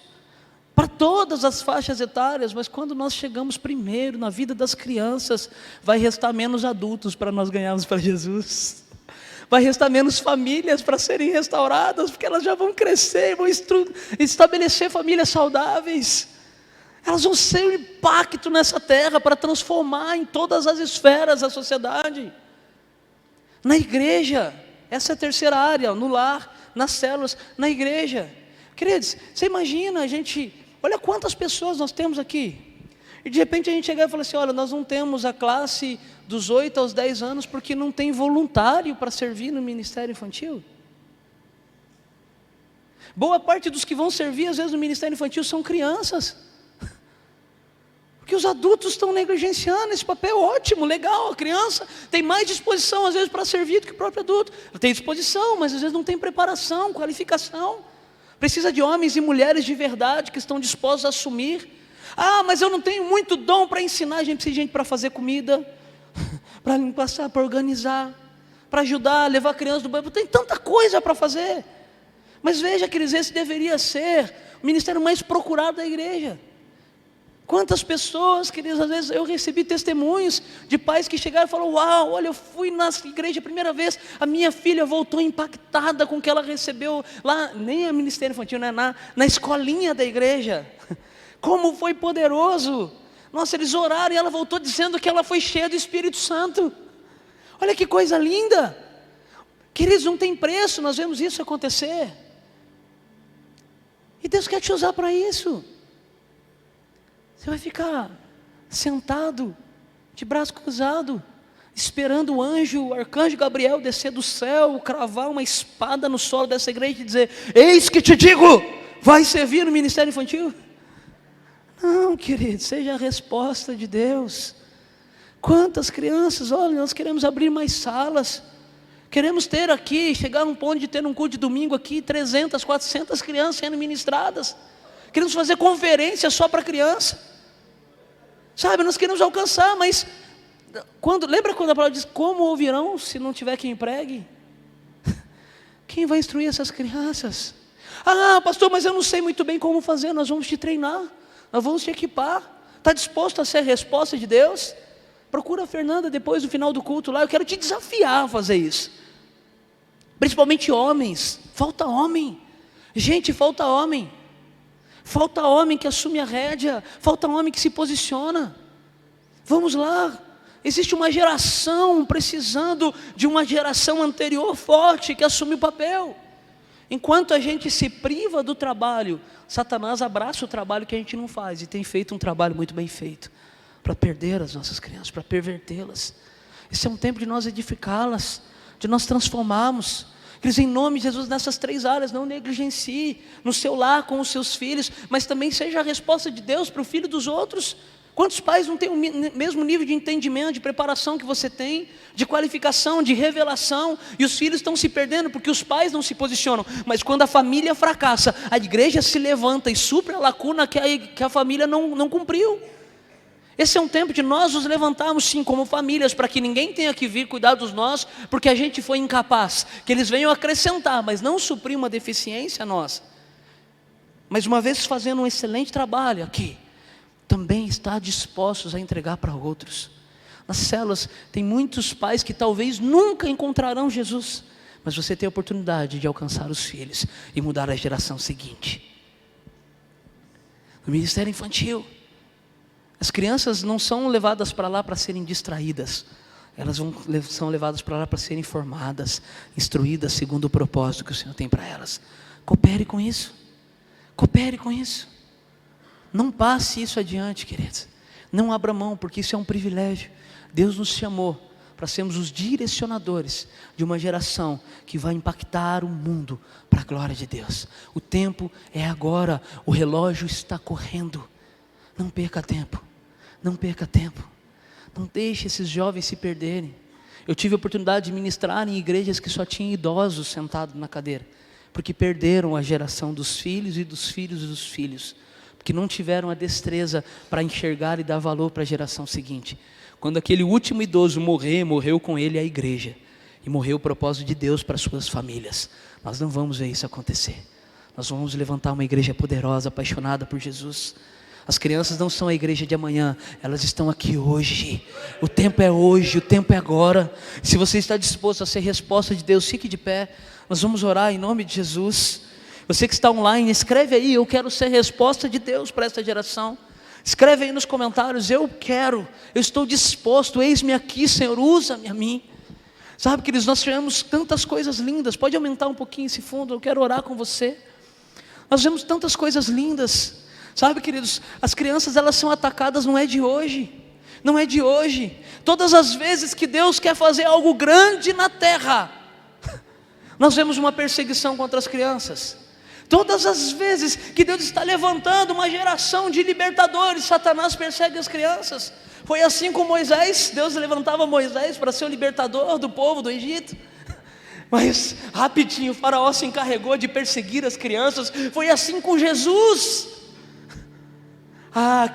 Speaker 1: para todas as faixas etárias, mas quando nós chegamos primeiro na vida das crianças, vai restar menos adultos para nós ganharmos para Jesus. Vai restar menos famílias para serem restauradas, porque elas já vão crescer, vão estabelecer famílias saudáveis. Elas vão ser um impacto nessa terra para transformar em todas as esferas da sociedade. Na igreja, essa é a terceira área, no lar, nas células, na igreja. Queridos, você imagina olha quantas pessoas nós temos aqui. E de repente a gente chegar e falar assim: olha, nós não temos a classe dos 8 aos 10 anos porque não tem voluntário para servir no ministério infantil. Boa parte dos que vão servir às vezes no ministério infantil são crianças. Porque os adultos estão negligenciando esse papel. Ótimo, legal, a criança tem mais disposição às vezes para servir do que o próprio adulto. Ela tem disposição, mas às vezes não tem preparação, qualificação. Precisa de homens e mulheres de verdade que estão dispostos a assumir. Mas eu não tenho muito dom para ensinar. A gente precisa de gente para fazer comida, para limpar, para organizar, para ajudar, levar a criança do banho. Tem tanta coisa para fazer. Mas veja, queridos, esse deveria ser o ministério mais procurado da igreja. Quantas pessoas, queridos, às vezes eu recebi testemunhos de pais que chegaram e falaram: uau, olha, eu fui na igreja a primeira vez, a minha filha voltou impactada com o que ela recebeu lá, nem a ministério infantil, né, na escolinha da igreja. Como foi poderoso! Nossa, eles oraram e ela voltou dizendo que ela foi cheia do Espírito Santo. Olha que coisa linda! Queridos, não tem preço, nós vemos isso acontecer. E Deus quer te usar para isso. Você vai ficar sentado, de braço cruzado, esperando o anjo, o arcanjo Gabriel descer do céu, cravar uma espada no solo dessa igreja e dizer: eis que te digo, vai servir no ministério infantil? Não, querido, seja a resposta de Deus. Quantas crianças, olha, nós queremos abrir mais salas, queremos ter aqui, chegar num ponto de ter um culto de domingo aqui, 300, 400 crianças sendo ministradas, queremos fazer conferência só para criança, sabe, nós queremos alcançar, mas, lembra quando a palavra diz: como ouvirão se não tiver quem pregue? Quem vai instruir essas crianças? Ah, pastor, mas eu não sei muito bem como fazer. Nós vamos te treinar, nós vamos te equipar. Está disposto a ser a resposta de Deus? Procura a Fernanda depois do final do culto lá, eu quero te desafiar a fazer isso. Principalmente homens, falta homem. Gente, falta homem. Falta homem que assume a rédea, falta homem que se posiciona. Vamos lá, existe uma geração precisando de uma geração anterior forte que assume o papel. Enquanto a gente se priva do trabalho, Satanás abraça o trabalho que a gente não faz, e tem feito um trabalho muito bem feito, para perder as nossas crianças, para pervertê-las. Esse é um tempo de nós edificá-las, de nós transformarmos. Queridos, em nome de Jesus, nessas 3 áreas, não negligencie, no seu lar, com os seus filhos, mas também seja a resposta de Deus para o filho dos outros. Quantos pais não têm o mesmo nível de entendimento, de preparação que você tem, de qualificação, de revelação, e os filhos estão se perdendo porque os pais não se posicionam. Mas quando a família fracassa, a igreja se levanta e supre a lacuna que a família não cumpriu. Esse é um tempo de nós nos levantarmos, sim, como famílias, para que ninguém tenha que vir cuidar dos nós, porque a gente foi incapaz, que eles venham acrescentar, mas não suprir uma deficiência nossa. Mas uma vez fazendo um excelente trabalho aqui, também está dispostos a entregar para outros. Nas células tem muitos pais que talvez nunca encontrarão Jesus, mas você tem a oportunidade de alcançar os filhos e mudar a geração seguinte. No ministério infantil, as crianças não são levadas para lá para serem distraídas, elas são levadas para lá para serem formadas, instruídas segundo o propósito que o Senhor tem para elas. Coopere com isso, coopere com isso. Não passe isso adiante, queridos. Não abra mão, porque isso é um privilégio. Deus nos chamou para sermos os direcionadores de uma geração que vai impactar o mundo para a glória de Deus. O tempo é agora, o relógio está correndo. Não perca tempo, não perca tempo. Não deixe esses jovens se perderem. Eu tive a oportunidade de ministrar em igrejas que só tinham idosos sentados na cadeira, porque perderam a geração dos filhos e dos filhos e dos filhos, porque não tiveram a destreza para enxergar e dar valor para a geração seguinte. Quando aquele último idoso morreu com ele a igreja, e morreu o propósito de Deus para as suas famílias. Nós não vamos ver isso acontecer. Nós vamos levantar uma igreja poderosa, apaixonada por Jesus. As crianças não são a igreja de amanhã, elas estão aqui hoje. O tempo é hoje, o tempo é agora. Se você está disposto a ser resposta de Deus, fique de pé. Nós vamos orar em nome de Jesus. Você que está online, escreve aí: eu quero ser resposta de Deus para esta geração. Escreve aí nos comentários: eu estou disposto, eis-me aqui, Senhor, usa-me a mim. Sabe, queridos, nós tivemos tantas coisas lindas. Pode aumentar um pouquinho esse fundo, eu quero orar com você. Nós vemos tantas coisas lindas. Sabe, queridos, as crianças, elas são atacadas, não é de hoje. Não é de hoje. Todas as vezes que Deus quer fazer algo grande na terra, nós vemos uma perseguição contra as crianças. Todas as vezes que Deus está levantando uma geração de libertadores, Satanás persegue as crianças. Foi assim com Moisés. Deus levantava Moisés para ser o libertador do povo do Egito, mas rapidinho o faraó se encarregou de perseguir as crianças. Foi assim com Jesus.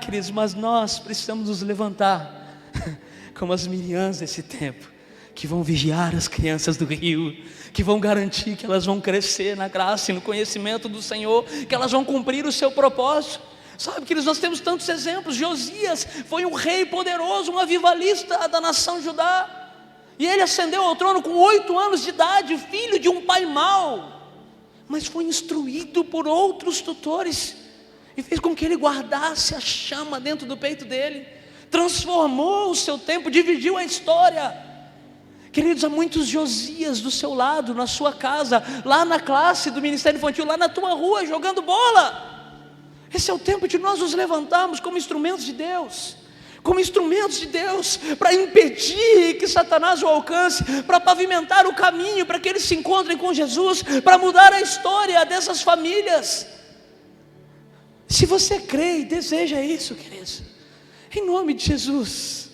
Speaker 1: Queridos, mas nós precisamos nos levantar como as Miriams desse tempo, que vão vigiar as crianças do rio, que vão garantir que elas vão crescer na graça e no conhecimento do Senhor, que elas vão cumprir o seu propósito. Sabe, queridos, nós temos tantos exemplos. Josias foi um rei poderoso, um avivalista da nação Judá, e ele ascendeu ao trono com 8 anos de idade, filho de um pai mau, mas foi instruído por outros tutores, e fez com que ele guardasse a chama dentro do peito dele, transformou o seu tempo, dividiu a história. Queridos, há muitos Josias do seu lado, na sua casa, lá na classe do Ministério Infantil, lá na tua rua, jogando bola. Esse é o tempo de nós nos levantarmos como instrumentos de Deus, para impedir que Satanás o alcance, para pavimentar o caminho, para que eles se encontrem com Jesus, para mudar a história dessas famílias. Se você crê e deseja isso, queridos, em nome de Jesus,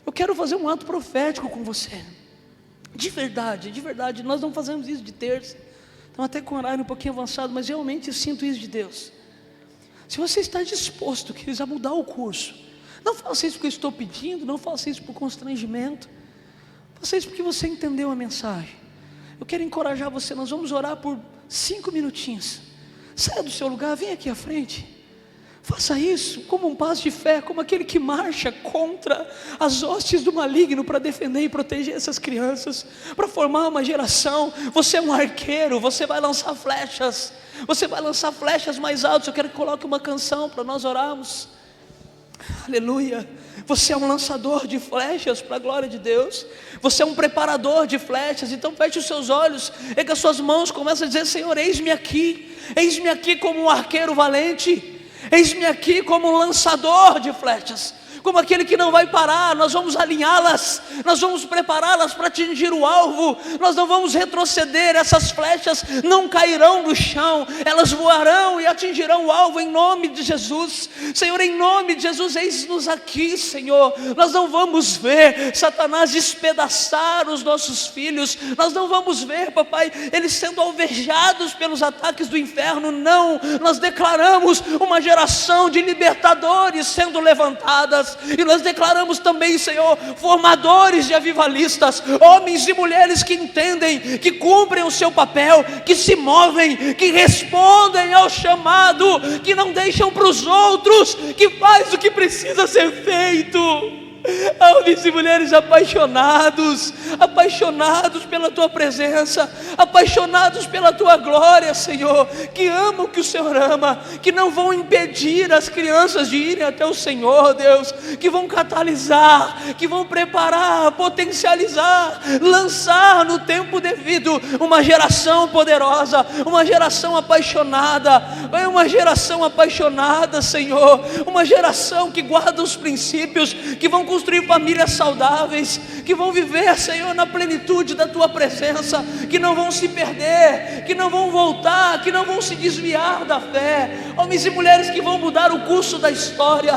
Speaker 1: eu quero fazer um ato profético com você. De verdade, nós não fazemos isso de terça, estamos até com um horário um pouquinho avançado, mas realmente eu sinto isso de Deus. Se você está disposto, queridos, a mudar o curso, não faça isso porque eu estou pedindo, não faça isso por constrangimento, faça isso porque você entendeu a mensagem. Eu quero encorajar você, nós vamos orar por 5 minutinhos. Saia do seu lugar, vem aqui à frente. Faça isso como um passo de fé, como aquele que marcha contra as hostes do maligno para defender e proteger essas crianças, para formar uma geração. Você é um arqueiro, você vai lançar flechas, mais altas. Eu quero que coloque uma canção para nós orarmos. Aleluia. Você é um lançador de flechas para a glória de Deus. Você é um preparador de flechas. Então feche os seus olhos, erga as suas mãos, começa a dizer: Senhor, eis-me aqui como um arqueiro valente, eis-me aqui como um lançador de flechas, como aquele que não vai parar. Nós vamos alinhá-las, nós vamos prepará-las para atingir o alvo, nós não vamos retroceder. Essas flechas não cairão no chão, elas voarão e atingirão o alvo em nome de Jesus. Senhor, em nome de Jesus, eis-nos aqui, Senhor. Nós não vamos ver Satanás despedaçar os nossos filhos, nós não vamos ver, papai, eles sendo alvejados pelos ataques do inferno. Não, nós declaramos uma geração de libertadores sendo levantadas, e nós declaramos também, Senhor, formadores de avivalistas, homens e mulheres que entendem, que cumprem o seu papel, que se movem, que respondem ao chamado, que não deixam para os outros, que faz o que precisa ser feito. Homens e mulheres apaixonados pela Tua presença, apaixonados pela Tua glória, Senhor, que amam o que o Senhor ama, que não vão impedir as crianças de irem até o Senhor, Deus, que vão catalisar, que vão preparar, potencializar, lançar no tempo devido uma geração poderosa, uma geração apaixonada, Senhor, uma geração que guarda os princípios, que vão construir famílias saudáveis, que vão viver, Senhor, na plenitude da Tua presença, que não vão se perder, que não vão voltar, que não vão se desviar da fé. Homens e mulheres que vão mudar o curso da história,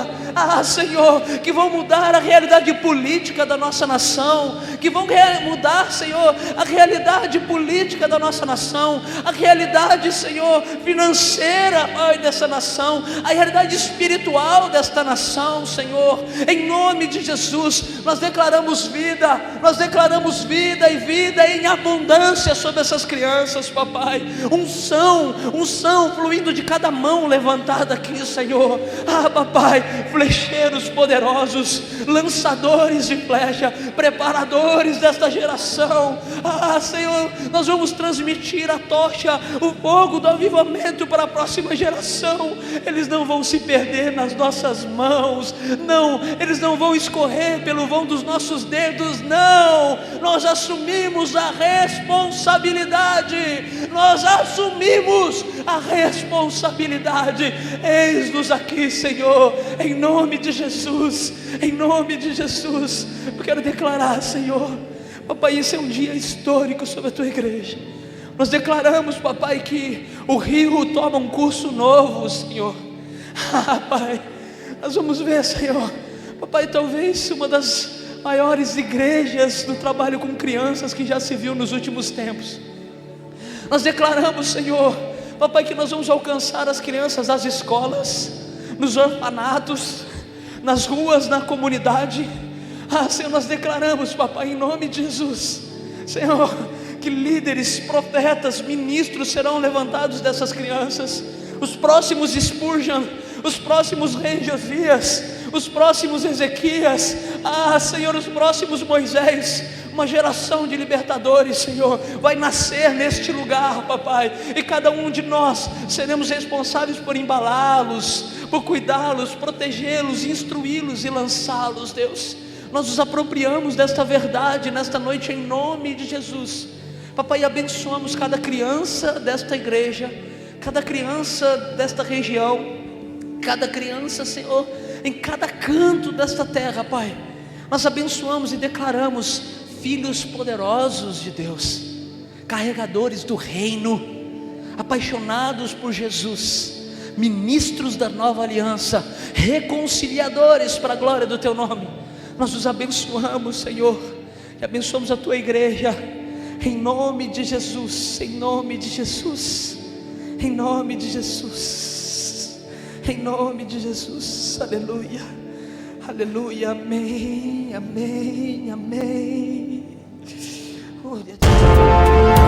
Speaker 1: Senhor, que vão mudar a realidade política da nossa nação, que vão mudar, Senhor, a realidade política da nossa nação, a realidade, Senhor, financeira, Pai, dessa nação, a realidade espiritual desta nação, Senhor. Em nome de Jesus, nós declaramos vida e vida em abundância sobre essas crianças, papai. Unção fluindo de cada mão levantada aqui, Senhor. Papai, flecheiros poderosos, lançadores de flecha, preparadores desta geração. Senhor, nós vamos transmitir a tocha, o fogo do avivamento para a próxima geração. Eles não vão se perder nas nossas mãos, não, eles não vão escorrer pelo vão dos nossos dedos, não. Nós assumimos a responsabilidade, eis-nos aqui, Senhor, em nome de Jesus, eu quero declarar, Senhor, papai, esse é um dia histórico sobre a Tua igreja. Nós declaramos, papai, que o rio toma um curso novo, Senhor. Pai, nós vamos ver, Senhor, papai, talvez uma das maiores igrejas do trabalho com crianças que já se viu nos últimos tempos. Nós declaramos, Senhor, papai, que nós vamos alcançar as crianças das escolas, nos orfanatos, nas ruas, na comunidade. Senhor, nós declaramos, papai, em nome de Jesus, Senhor, que líderes, profetas, ministros serão levantados dessas crianças, os próximos Spurgeon, os próximos reis Josias, os próximos Ezequias, Senhor, os próximos Moisés. Uma geração de libertadores, Senhor, vai nascer neste lugar, papai, e cada um de nós seremos responsáveis por embalá-los, por cuidá-los, protegê-los, instruí-los e lançá-los, Deus. Nós nos apropriamos desta verdade nesta noite em nome de Jesus, papai. Abençoamos cada criança desta igreja, cada criança desta região, cada criança, Senhor, em cada canto desta terra, Pai. Nós abençoamos e declaramos filhos poderosos de Deus, carregadores do reino, apaixonados por Jesus, ministros da nova aliança, reconciliadores para a glória do Teu nome. Nós os abençoamos, Senhor, e abençoamos a Tua igreja, em nome de Jesus, em nome de Jesus, em nome de Jesus, em nome de Jesus, aleluia, aleluia, amém, amém, amém. Oh,